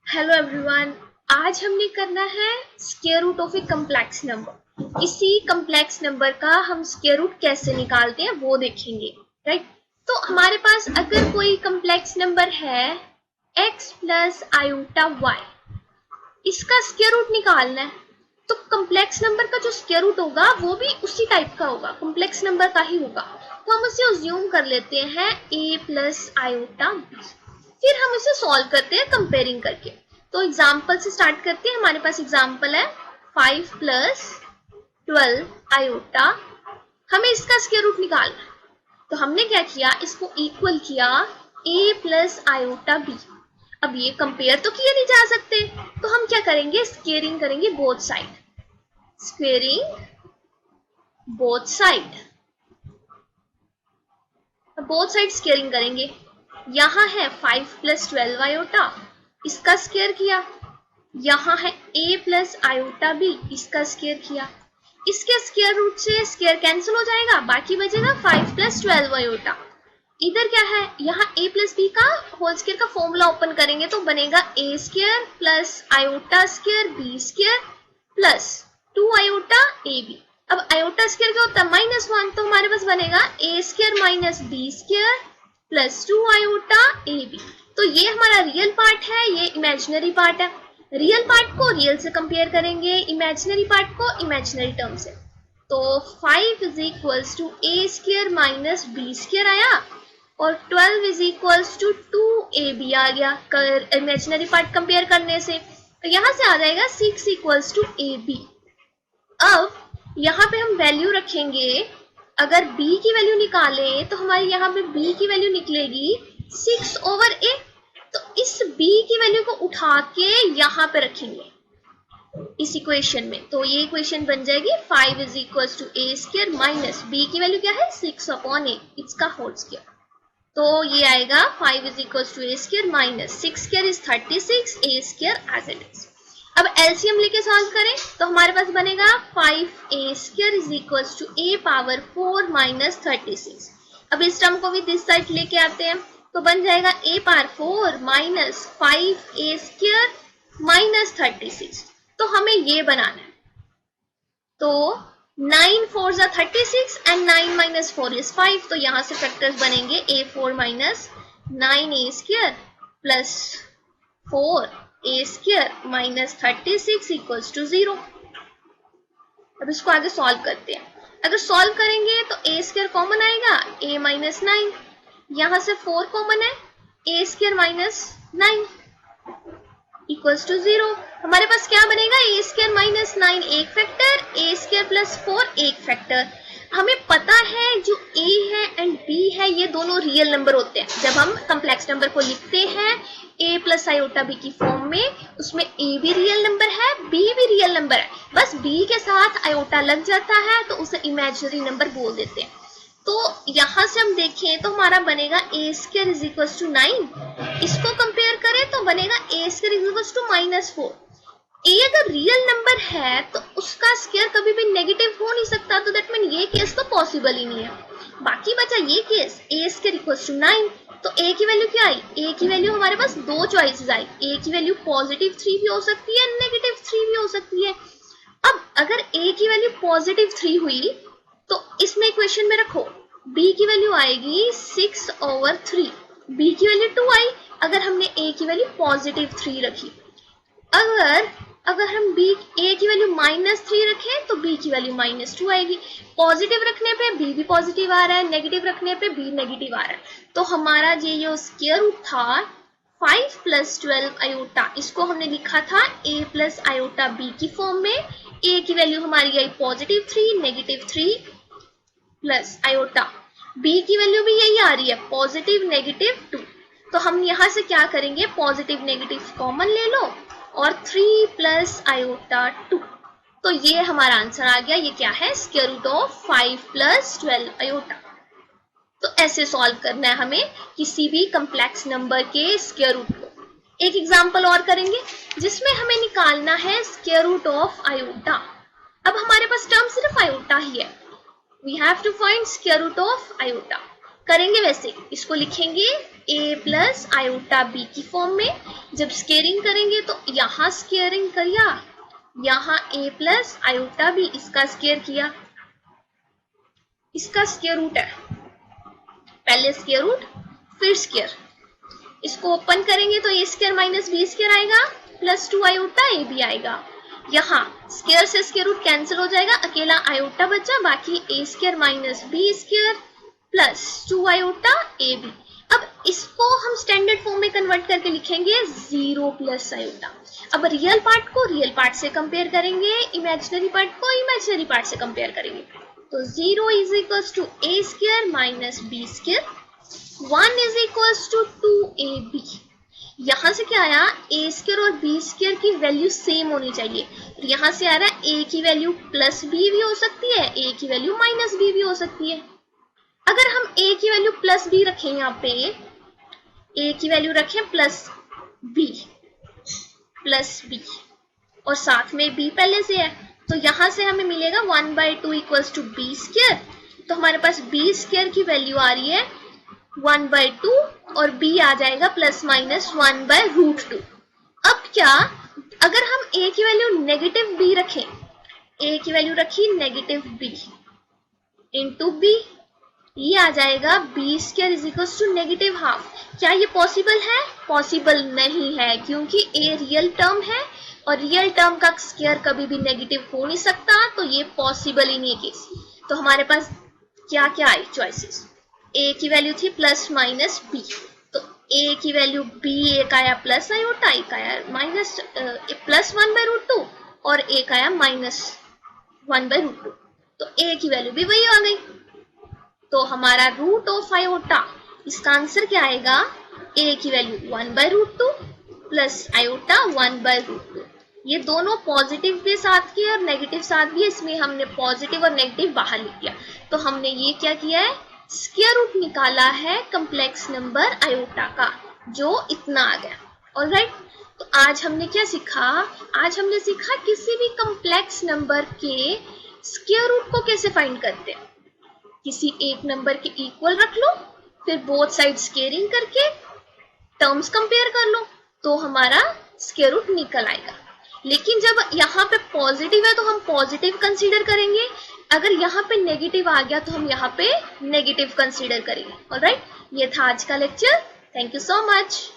Hello everyone, आज हमने करना है square root of a complex number. इसी कम्प्लेक्स नंबर का हम स्क्वायर रूट कैसे निकालते हैं वो देखेंगे, राइट। तो हमारे पास अगर कोई कम्प्लेक्स नंबर है x प्लस आयोटा y, इसका स्क्वायर रूट निकालना है तो कम्प्लेक्स नंबर का जो स्क्वायर रूट होगा वो भी उसी टाइप का होगा, कम्प्लेक्स नंबर का ही होगा। तो हम उसे अज्यूम कर लेते हैं a प्लस आयोटा b, फिर हम इसे सॉल्व करते हैं कंपेयरिंग करके। तो एग्जाम्पल से स्टार्ट करते हैं। हमारे पास एग्जाम्पल है 5 प्लस 12 आयोटा, हमें इसका स्क्वायर रूट निकालना है। तो हमने क्या किया, इसको इक्वल किया a प्लस आयोटा b। अब ये कंपेयर तो किए नहीं जा सकते, तो हम क्या करेंगे, स्क्वेयरिंग करेंगे both side, squaring both side, both side squaring करेंगे। यहाँ है 5 प्लस 12 आयोटा, इसका स्क्वायर किया। यहाँ है a प्लस आयोटा b, इसका स्क्वायर किया। इसके स्क्वायर रूट से स्क्वायर कैंसिल हो जाएगा, बाकी बचेगा 5 प्लस 12 आयोटा। इधर क्या है, यहाँ a प्लस b का होल स्क्वायर का फॉर्मूला ओपन करेंगे तो बनेगा a square plus iota square b square plus 2 iota ab। अब आयोटा स्क्वायर क्या होता है, -1, तो हमारे पास बनेगा a square minus b square plus 2 iota ab। तो ये हमारा रियल पार्ट है, ये इमेजिनरी पार्ट है। रियल पार्ट को रियल से कंपेयर करेंगे, इमेजिनरी पार्ट को इमेजिनरी टर्म से। तो 5 is equals to a square minus b square आया और 12 इज इक्वल्स टू 2ab आ गया इमेजिनरी पार्ट कंपेयर करने से। तो यहाँ से आ जाएगा 6 इक्वल्स टू ab। अब यहाँ पे हम वैल्यू रखेंगे, अगर b की वैल्यू निकालें तो हमारे यहाँ पे b की वैल्यू निकलेगी 6 ओवर a। तो इस b की वैल्यू को उठा के यहाँ पे रखेंगे इस इक्वेशन में, तो ये इक्वेशन बन जाएगी 5 is equals to a square minus b की वैल्यू क्या है 6 अपॉन a, इसका होल स्क्वायर। तो ये आएगा 5 is equals to a square minus 6 square is 36, a square as it is. अब एलसीएम लेके सॉल्व करें तो हमारे पास बनेगा 5a square is equals to a power 4 minus 36। अब इस टर्म को भी दिस साइड लेके आते हैं तो बन जाएगा a power 4 minus 5a square minus 36। तो हमें ये बनाना है। तो 9 4 जा 36 एंड 9 माइनस 4 इज 5। तो यहां से फैक्टर्स बनेंगे a4 minus 9a square plus 4a square minus 36 equals to 0। अब इसको आगे सॉल्व करते हैं। अगर सॉल्व करेंगे तो a स्क्वायर कॉमन आएगा, a माइनस 9, यहां से 4 कॉमन है, a square minus 9 equals to 0। हमारे पास क्या बनेगा, a स्क्वायर माइनस 9 एक फैक्टर, a स्क्वायर प्लस 4 एक फैक्टर। हमें पता है जो a है एंड b है ये दोनों रियल नंबर होते हैं। जब हम कम्प्लेक्स नंबर को लिखते हैं a प्लस आयोटा b की फॉर्म में, उसमें a भी रियल नंबर है, b भी रियल नंबर है, बस b के साथ आयोटा लग जाता है तो उसे इमेजिनरी नंबर बोल देते हैं। तो यहां से हम देखें तो हमारा बनेगा a square is equals to 9, इसको कंपेयर करें तो बनेगा a square is equals to minus 4। a अगर रियल नंबर है तो उसका स्क्वायर कभी भी नेगेटिव हो नहीं सकता, तो दैट मीन ये केस तो पॉसिबल ही नहीं है। बाकी बचा ये case a square equals to 9। तो a की वैल्यू क्या आई, a की वैल्यू हमारे पास दो चॉइसेस आई, a की वैल्यू पॉजिटिव 3 भी हो सकती है, नेगेटिव 3 भी हो सकती है। अब अगर a की वैल्यू पॉजिटिव 3 हुई तो इसमें इक्वेशन में रखो b की वैल्यू आएगी 6 ओवर 3, b की वैल्यू 2 आई अगर हमने a की वैल्यू पॉजिटिव 3 रखी। अगर हम a की वैल्यू -3 रखें तो b की वैल्यू -2 आएगी। पॉजिटिव रखने पे b भी पॉजिटिव आ रहा है, नेगेटिव रखने पे b नेगेटिव आ रहा है। तो हमारा ये जो स्क्वायर रूट था 5 प्लस 12 आयोटा, इसको हमने लिखा था a प्लस आयोटा b की फॉर्म में। a की वैल्यू हमारी i positive 3, negative 3 plus iota, b की वैल्यू भी यही आ रही है पॉजिटिव नेगेटिव 2। तो हम यहां से क्या करेंगे, पॉजिटिव नेगेटिव कॉमन ले लो और 3 प्लस आयोटा 2। तो ये हमारा आंसर आ गया। ये क्या है, square root of 5 plus 12 iota. तो ऐसे सॉल्व करना है हमें किसी भी कम्प्लेक्स नंबर के स्क्वायर रूट को। एक एग्जांपल और करेंगे जिसमें हमें निकालना है स्क्वायर रूट ऑफ आयोटा। अब हमारे पास टर्म सिर्फ आयोटा ही है, we have to find square root of iota. करेंगे वैसे, इसको लिखेंगे a प्लस आयोटा b की फॉर्म में। जब स्केयरिंग करेंगे तो यहाँ स्केयरिंग किया, यहाँ a प्लस आयोटा b, इसका स्केयर किया, इसका स्केयर रूट है, पहले स्केयर रूट फिर स्केयर। इसको ओपन करेंगे तो a square minus b square आएगा प्लस 2 आयोटा a b आएगा। यहाँ स्केयर से स्केयर रूट कैंसिल हो जाएगा, अकेला आयोटा बचा, बाकी a square minus b square plus 2 iota a b। अब इसको हम स्टैंडर्ड फॉर्म में कन्वर्ट करके लिखेंगे 0 प्लस आयोटा। अब रियल पार्ट को रियल पार्ट से कंपेयर करेंगे, इमेजिनरी पार्ट को इमेजिनरी पार्ट से कंपेयर करेंगे। तो 0 is equals to a square minus b square, 1 is equals to 2ab। यहाँ से क्या आया, a स्केयर और b स्केयर की वैल्यू सेम होनी चाहिए। तो यहाँ से आ रहा है a की वैल्यू प्लस b भी हो सकती है, a की वैल्यू माइनस b भी हो सकती है। अगर हम a की वैल्यू प्लस b रखें, यहाँ पे a की वैल्यू रखें प्लस b और साथ में b पहले से है, तो यहाँ से हमें मिलेगा 1/2 इक्वल्स टू b स्केयर। तो हमारे पास b स्केयर की वैल्यू आ रही है 1/2 और b आ जाएगा प्लस माइनस 1/√2। अब क्या, अगर हम a की वैल्यू नेगेटिव b रखें, a की वैल्यू रखी नेगेटिव b इंटू b, ये आ जाएगा b square is equal to negative half. क्या ये पॉसिबल है? पॉसिबल नहीं है, क्योंकि a रियल टर्म है और रियल टर्म का स्केयर कभी भी नेगेटिव हो नहीं सकता, तो ये पॉसिबल ही नहीं है केस। तो हमारे पास क्या क्या आई चॉइसेस, a की वैल्यू थी प्लस माइनस b, तो a की वैल्यू b, एक आया प्लस आयोटा, एक आया माइनस प्लस 1/√2 और एक आया माइनस 1/√2, तो a की वैल्यू भी वही आ गई। तो हमारा रूट ऑफ आयोटा, इसका आंसर क्या आएगा, a की वैल्यू 1/√2 प्लस आयोटा 1/√2। ये दोनों पॉजिटिव के साथ किए और नेगेटिव साथ भी, इसमें हमने पॉजिटिव और नेगेटिव बाहर लिख दिया। तो हमने ये क्या किया है, स्क्वायर रूट निकाला है कम्प्लेक्स नंबर आयोटा का, जो इतना आ गया। ऑलराइट, तो आज हमने क्या सीखा, आज हमने सीखा किसी भी कम्प्लेक्स नंबर के स्क्वायर रूट को कैसे फाइंड करते हैं। किसी एक नंबर के इक्वल रख लो, फिर बोथ साइड स्केयरिंग करके टर्म्स कंपेयर कर लो, तो हमारा स्क्वायर रूट निकल आएगा। लेकिन जब यहाँ पे पॉजिटिव है तो हम पॉजिटिव कंसीडर करेंगे, अगर यहाँ पे नेगेटिव आ गया तो हम यहाँ पे नेगेटिव कंसीडर करेंगे। ऑलराइट, ये था आज का lecture. Thank you so much.